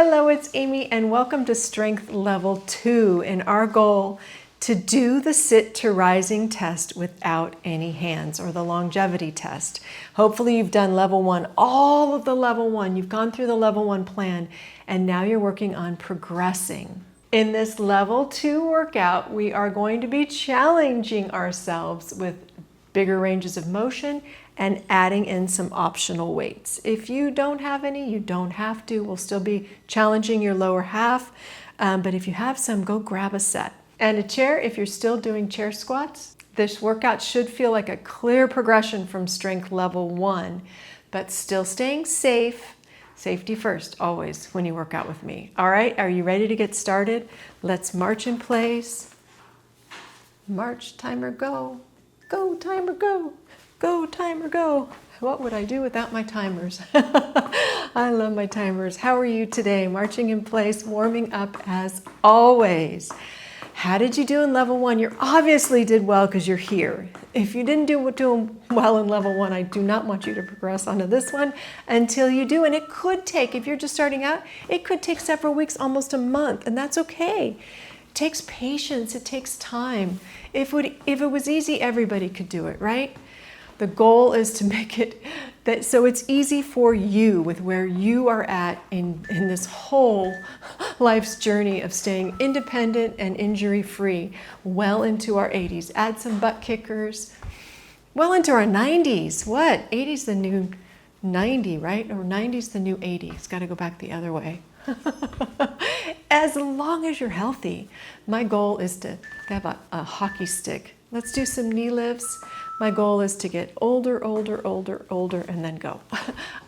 Hello, it's Amy and welcome to Strength Level 2 and our goal to do the sit to rising test without any hands, or the longevity test. Hopefully you've done level 1, all of the level 1. You've gone through the level 1 plan and now you're working on progressing. In this level 2 workout, we are going to be challenging ourselves with bigger ranges of motion and adding in some optional weights. If you don't have any, you don't have to. We'll still be challenging your lower half, but if you have some, go grab a set. And a chair, if you're still doing chair squats. This workout should feel like a clear progression from strength level 1, but still staying safe. Safety first, always, when you work out with me. All right, are you ready to get started? Let's march in place. March, timer, go. Go, timer, go. Go, timer, go. What would I do without my timers? I love my timers. How are you today? Marching in place, warming up as always. How did you do in level 1? You obviously did well because you're here. If you didn't do well in level 1, I do not want you to progress onto this one until you do. And it could take, if you're just starting out, it could take several weeks, almost a month, and that's okay. It takes patience, it takes time. If it was easy, everybody could do it, right? The goal is to make it that so it's easy for you with where you are at in this whole life's journey of staying independent and injury-free well into our 80s. Add some butt kickers. Well into our 90s. What? 80's the new 90, right? Or 90's the new 80. It's got to go back the other way. As long as you're healthy. My goal is to have a hockey stick. Let's do some knee lifts. My goal is to get older, and then go.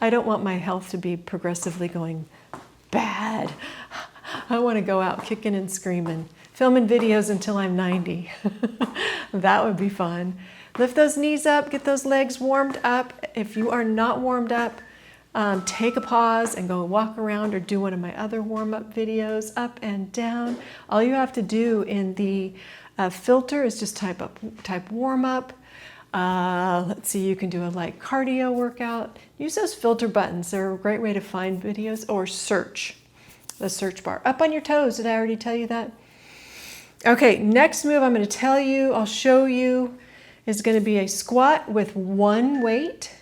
I don't want my health to be progressively going bad. I want to go out kicking and screaming, filming videos until I'm 90. That would be fun. Lift those knees up, get those legs warmed up. If you are not warmed up, take a pause and go walk around or do one of my other warm-up videos, up and down. All you have to do in the filter is just type warm-up. Let's see, you can do a light cardio workout. Use those filter buttons. They're a great way to find videos, or search, the search bar. Up on your toes. Did I already tell you that? Okay, next move I'm going to tell you, I'll show you, is going to be a squat with one weight,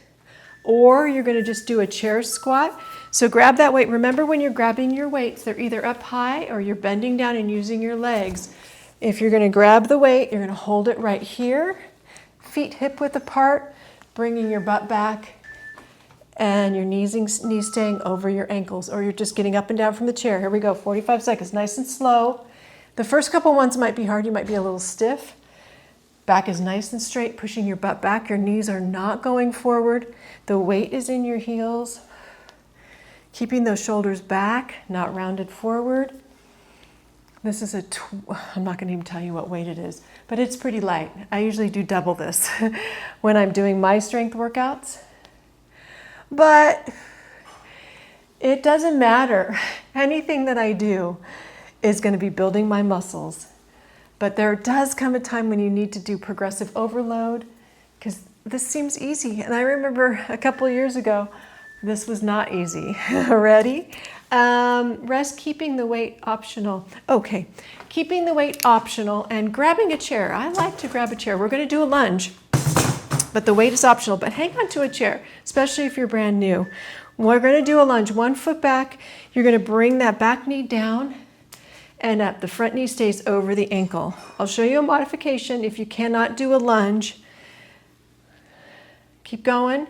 or you're going to just do a chair squat. So grab that weight. Remember, when you're grabbing your weights, they're either up high or you're bending down and using your legs. If you're going to grab the weight, you're going to hold it right here. Feet hip width apart, bringing your butt back and your knees staying over your ankles, or you're just getting up and down from the chair. Here we go, 45 seconds, nice and slow. The first couple ones might be hard, you might be a little stiff. Back is nice and straight, pushing your butt back. Your knees are not going forward. The weight is in your heels. Keeping those shoulders back, not rounded forward. This is I'm not going to even tell you what weight it is, but it's pretty light. I usually do double this when I'm doing my strength workouts. But it doesn't matter. Anything that I do is going to be building my muscles. But there does come a time when you need to do progressive overload, because this seems easy. And I remember a couple of years ago, this was not easy. Ready? Rest, keeping the weight optional. Okay, keeping the weight optional and grabbing a chair. I like to grab a chair. We're going to do a lunge, but the weight is optional. But hang on to a chair, especially if you're brand new. We're going to do a lunge. 1 foot back. You're going to bring that back knee down and up. The front knee stays over the ankle. I'll show you a modification if you cannot do a lunge. Keep going.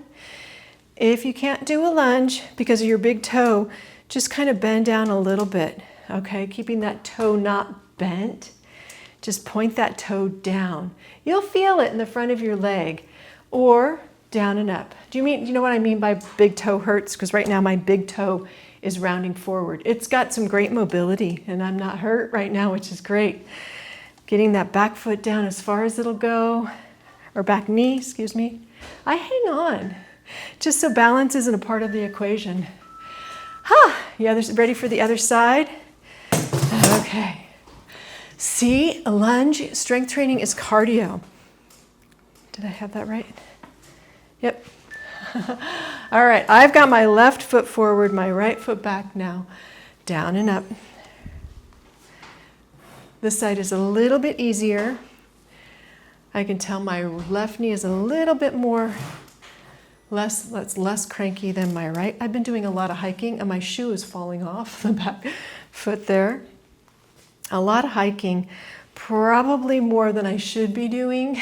If you can't do a lunge because of your big toe, just kind of bend down a little bit, okay? Keeping that toe not bent. Just point that toe down. You'll feel it in the front of your leg, or down and up. Do you know what I mean by big toe hurts? Because right now my big toe is rounding forward. It's got some great mobility and I'm not hurt right now, which is great. Getting that back foot down as far as it'll go, or back knee, excuse me. I hang on, just so balance isn't a part of the equation. You ready for the other side? Okay. See, a lunge, strength training is cardio. Did I have that right? Yep. All right, I've got my left foot forward, my right foot back now. down and up. This side is a little bit easier. I can tell my left knee is a little bit less cranky than my right. I've been doing a lot of hiking and my shoe is falling off the back foot there. A lot of hiking, probably more than I should be doing,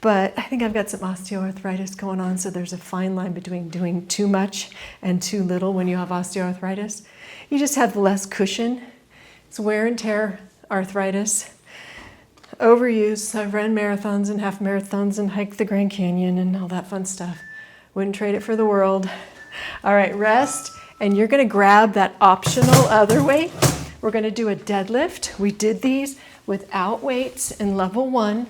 but I think I've got some osteoarthritis going on, so there's a fine line between doing too much and too little when you have osteoarthritis. You just have less cushion. It's wear and tear arthritis. Overuse. I've run marathons and half marathons and hiked the Grand Canyon and all that fun stuff. Wouldn't trade it for the world. All right, rest, and you're gonna grab that optional other weight. We're gonna do a deadlift. We did these without weights in level 1.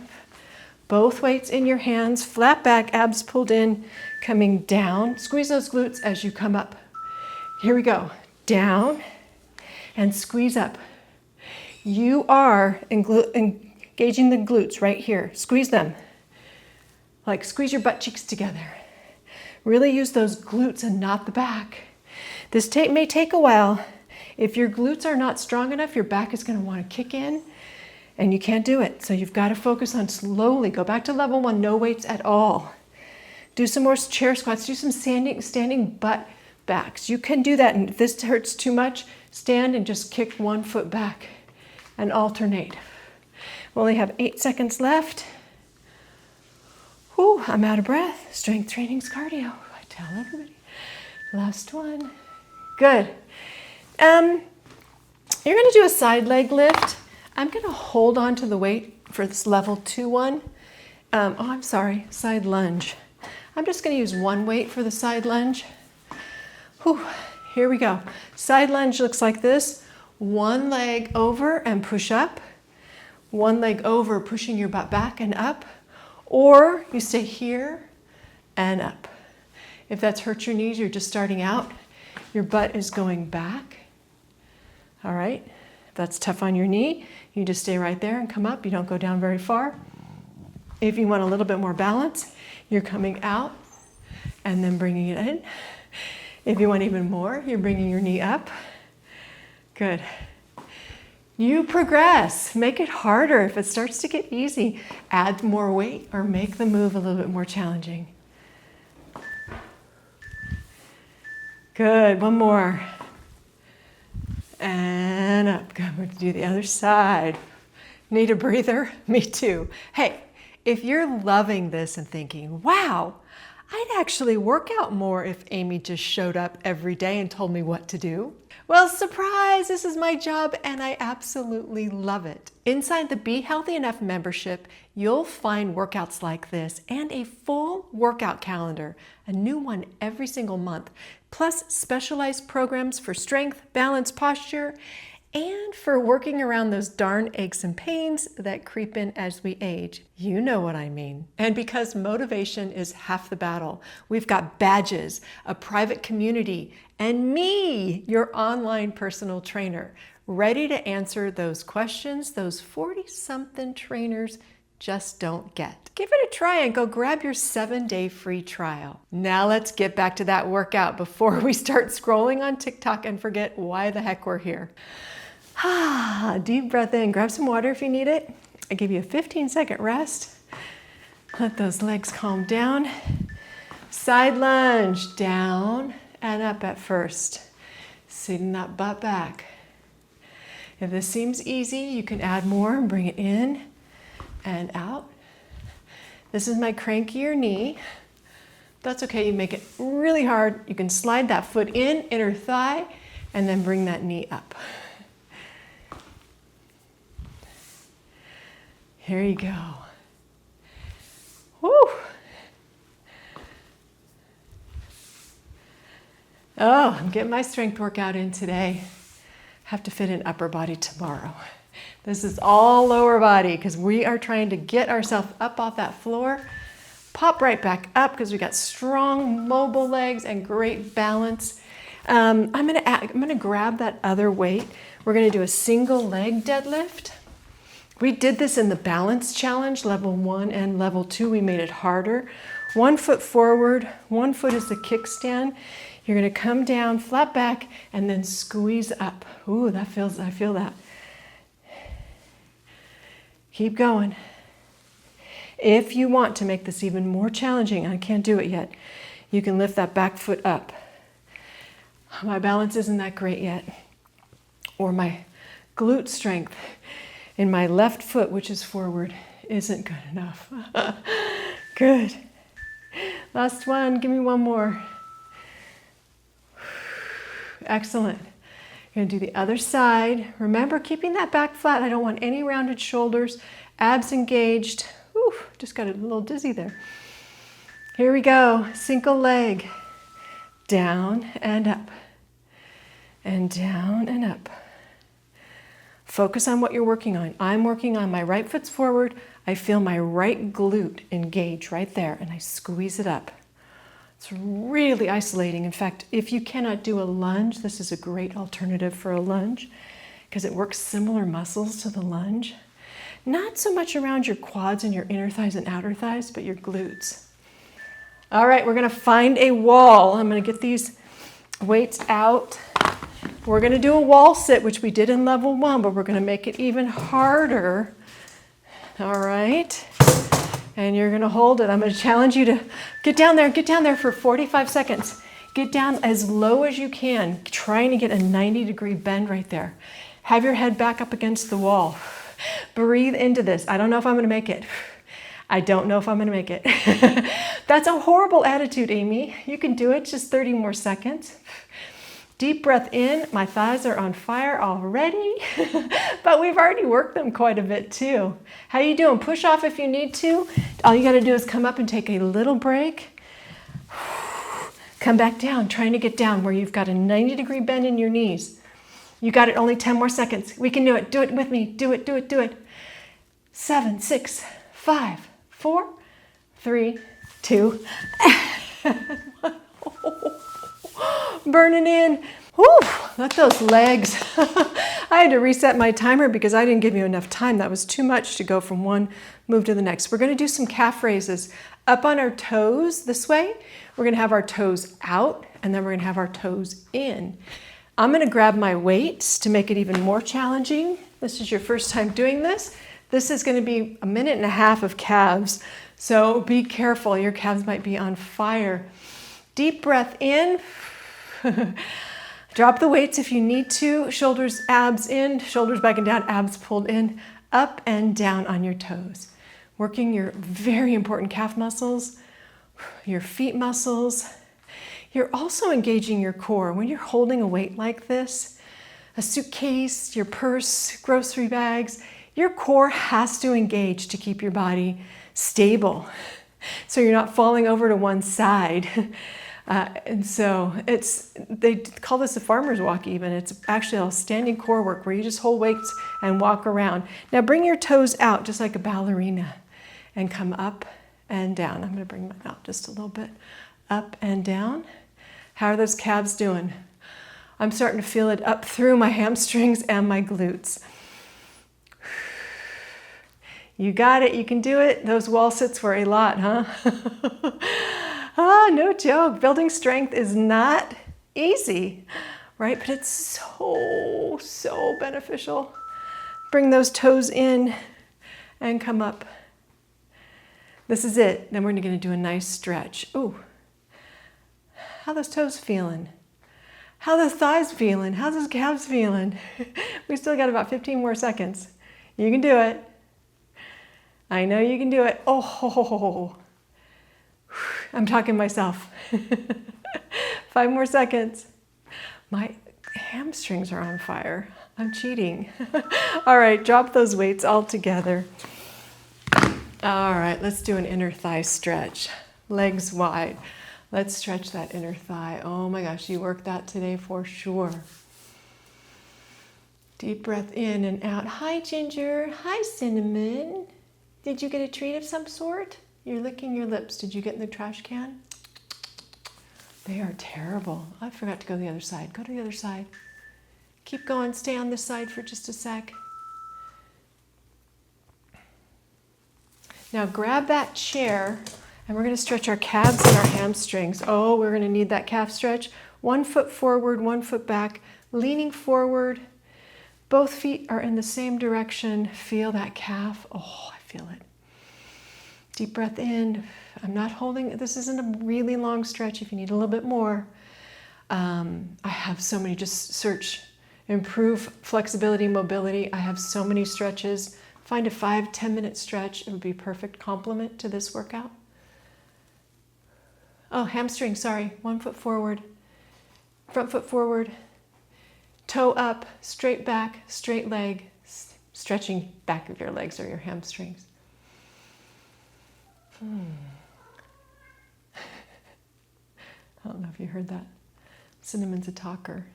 Both weights in your hands, flat back, abs pulled in, coming down. Squeeze those glutes as you come up. Here we go. Down and squeeze up. You are engaging the glutes right here. Squeeze them. Like squeeze your butt cheeks together. Really use those glutes and not the back. This may take a while. If your glutes are not strong enough, your back is going to want to kick in and you can't do it. So you've got to focus on slowly. Go back to level 1, no weights at all. Do some more chair squats. Do some standing butt backs. You can do that. And if this hurts too much, stand and just kick one foot back and alternate. We only have 8 seconds left. Whew, I'm out of breath. Strength training's cardio. I tell everybody. Last one. Good. You're going to do a side leg lift. I'm going to hold on to the weight for this level 2 one. Side lunge. I'm just going to use one weight for the side lunge. Whew, here we go. Side lunge looks like this. One leg over and push up. One leg over, pushing your butt back and up. Or you stay here and up. If that's hurt your knees, you're just starting out, your butt is going back. All right, if that's tough on your knee, you just stay right there and come up. You don't go down very far. If you want a little bit more balance, you're coming out and then bringing it in. If you want even more, you're bringing your knee up. Good. You progress. Make it harder. If it starts to get easy, add more weight or make the move a little bit more challenging. Good. One more. And up. Good. We're going to do the other side. Need a breather? Me too. Hey, if you're loving this and thinking, wow, I'd actually work out more if Amy just showed up every day and told me what to do. Well, surprise, this is my job and I absolutely love it. Inside the Be Healthy Enough membership, you'll find workouts like this and a full workout calendar, a new one every single month, plus specialized programs for strength, balance, posture, and for working around those darn aches and pains that creep in as we age. You know what I mean. And because motivation is half the battle, we've got badges, a private community, and me, your online personal trainer, ready to answer those questions those 40-something trainers just don't get. Give it a try and go grab your 7-day free trial. Now let's get back to that workout before we start scrolling on TikTok and forget why the heck we're here. Deep breath in, grab some water if you need it. I give you a 15-second rest. Let those legs calm down. Side lunge, down and up at first. Sitting that butt back. If this seems easy, you can add more and bring it in and out. This is my crankier knee. That's okay, you make it really hard. You can slide that foot in, inner thigh, and then bring that knee up. Here you go. Woo! Oh, I'm getting my strength workout in today. Have to fit in upper body tomorrow. This is all lower body because we are trying to get ourselves up off that floor, pop right back up because we got strong mobile legs and great balance. I'm gonna grab that other weight. We're gonna do a single leg deadlift. We did this in the balance challenge, level 1 and level 2. We made it harder. 1 foot forward, 1 foot is the kickstand. You're going to come down, flat back, and then squeeze up. Ooh, I feel that. Keep going. If you want to make this even more challenging, I can't do it yet, you can lift that back foot up. My balance isn't that great yet. Or my glute strength in my left foot, which is forward, isn't good enough. Good. Last one, give me one more. Excellent. You're going to do the other side. Remember, keeping that back flat. I don't want any rounded shoulders, abs engaged. Ooh, just got a little dizzy there. Here we go. Single leg. Down and up. And down and up. Focus on what you're working on. I'm working on my right foot's forward. I feel my right glute engage right there, and I squeeze it up. It's really isolating. In fact, if you cannot do a lunge, this is a great alternative for a lunge because it works similar muscles to the lunge. Not so much around your quads and your inner thighs and outer thighs, but your glutes. All right, we're going to find a wall. I'm going to get these weights out. We're going to do a wall sit, which we did in level 1, but we're going to make it even harder. All right. And you're going to hold it. I'm going to challenge you to get down there for 45 seconds. Get down as low as you can, trying to get a 90-degree bend right there. Have your head back up against the wall. Breathe into this. I don't know if I'm going to make it. I don't know if I'm going to make it. That's a horrible attitude, Amy. You can do it. Just 30 more seconds. Deep breath in. My thighs are on fire already, but we've already worked them quite a bit too. How you doing? Push off if you need to. All you got to do is come up and take a little break. Come back down, trying to get down where you've got a 90-degree bend in your knees. You got it. Only 10 more seconds. We can do it. Do it with me. Do it, do it, do it. 7, 6, 5, 4, 3, 2, 1. Burning in. Whew, let those legs. I had to reset my timer because I didn't give you enough time. That was too much to go from one move to the next. We're going to do some calf raises. Up on our toes this way. We're going to have our toes out, and then we're going to have our toes in. I'm going to grab my weights to make it even more challenging. This is your first time doing this. This is going to be 1.5 minutes of calves. So be careful. Your calves might be on fire. Deep breath in. Drop the weights if you need to. Shoulders, abs in, shoulders back and down, abs pulled in, up and down on your toes. Working your very important calf muscles, your feet muscles. You're also engaging your core. When you're holding a weight like this, a suitcase, your purse, grocery bags, your core has to engage to keep your body stable. So you're not falling over to one side. And so they call this a farmer's walk even. It's actually a standing core work where you just hold weights and walk around. Now bring your toes out just like a ballerina and come up and down. I'm going to bring mine out just a little bit. Up and down. How are those calves doing? I'm starting to feel it up through my hamstrings and my glutes. You got it. You can do it. Those wall sits were a lot, huh? No joke. Building strength is not easy, right? But it's so beneficial. Bring those toes in and come up. This is it. Then we're going to do a nice stretch. Ooh. How those toes feeling? How those thighs feeling? How's those calves feeling? We still got about 15 more seconds. You can do it. I know you can do it. Oh, I'm talking myself. 5 more seconds. My hamstrings are on fire. I'm cheating. All right, drop those weights all together. All right, let's do an inner thigh stretch. Legs wide. Let's stretch that inner thigh. Oh my gosh, you worked that today for sure. Deep breath in and out. Hi, Ginger. Hi, Cinnamon. Did you get a treat of some sort? You're licking your lips. Did you get in the trash can? They are terrible. I forgot to go to the other side. Go to the other side. Keep going. Stay on this side for just a sec. Now grab that chair and we're going to stretch our calves and our hamstrings. Oh, we're going to need that calf stretch. 1 foot forward, 1 foot back, leaning forward. Both feet are in the same direction. Feel that calf. Oh, I feel it. Deep breath in. I'm not holding, this isn't a really long stretch if you need a little bit more. I have so many, just search, improve flexibility, mobility. I have so many stretches. Find a 5-10 minute stretch. It would be a perfect complement to this workout. Oh, hamstring, sorry. 1 foot forward, front foot forward, toe up, straight back, straight leg, stretching back of your legs or your hamstrings. I don't know if you heard that. Cinnamon's a talker.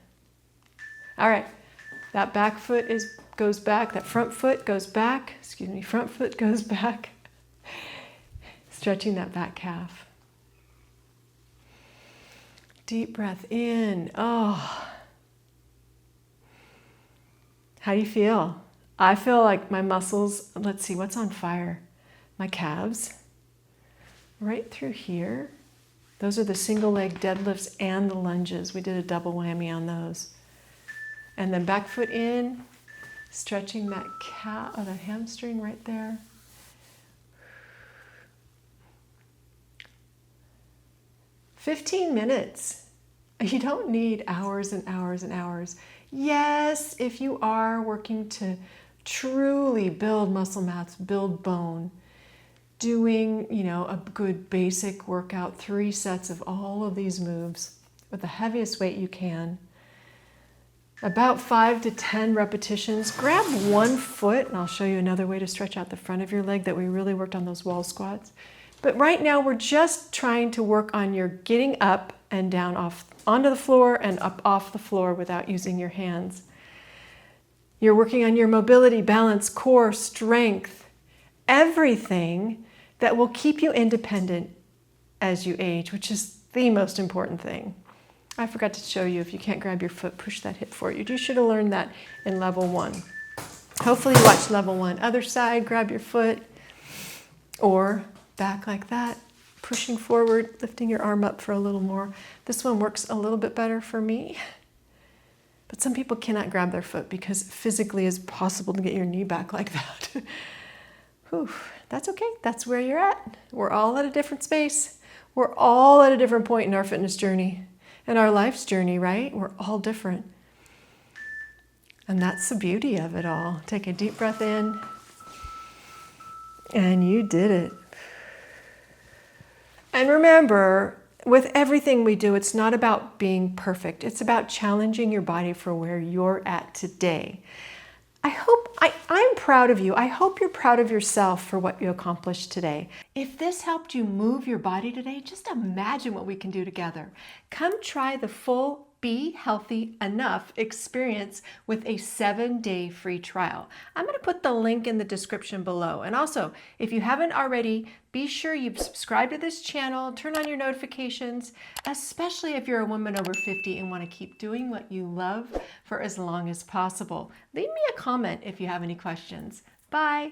All right, that back foot goes back, that front foot goes back, front foot goes back. Stretching that back calf. Deep breath in. Oh. How do you feel? I feel like my muscles, let's see, what's on fire? My calves. Right through here. Those are the single leg deadlifts and the lunges. We did a double whammy on those. And then back foot in, stretching that calf, the hamstring right there. "15 minutes. You don't need hours and hours and hours. Yes, if you are working to truly build muscle mass, build bone, doing, a good basic workout, 3 sets of all of these moves with the heaviest weight you can. About 5 to 10 repetitions. Grab 1 foot, and I'll show you another way to stretch out the front of your leg that we really worked on those wall squats. But right now we're just trying to work on your getting up and down onto the floor and up off the floor without using your hands. You're working on your mobility, balance, core, strength, everything that will keep you independent as you age, which is the most important thing. I forgot to show you, if you can't grab your foot, push that hip forward. You should have learned that in level 1. Hopefully you watched level 1. Other side, grab your foot, or back like that, pushing forward, lifting your arm up for a little more. This one works a little bit better for me, but some people cannot grab their foot because physically it's possible to get your knee back like that. Whew, that's okay. That's where you're at. We're all at a different space. We're all at a different point in our fitness journey and our life's journey, right? We're all different. And that's the beauty of it all. Take a deep breath in. And you did it. And remember, with everything we do, it's not about being perfect. It's about challenging your body for where you're at today. I'm proud of you. I hope you're proud of yourself for what you accomplished today. If this helped you move your body today, just imagine what we can do together. Come try the full Be Healthy Enough experience with a 7-day free trial. I'm going to put the link in the description below. And also, if you haven't already, be sure you subscribe to this channel, turn on your notifications, especially if you're a woman over 50 and want to keep doing what you love for as long as possible. Leave me a comment if you have any questions. Bye.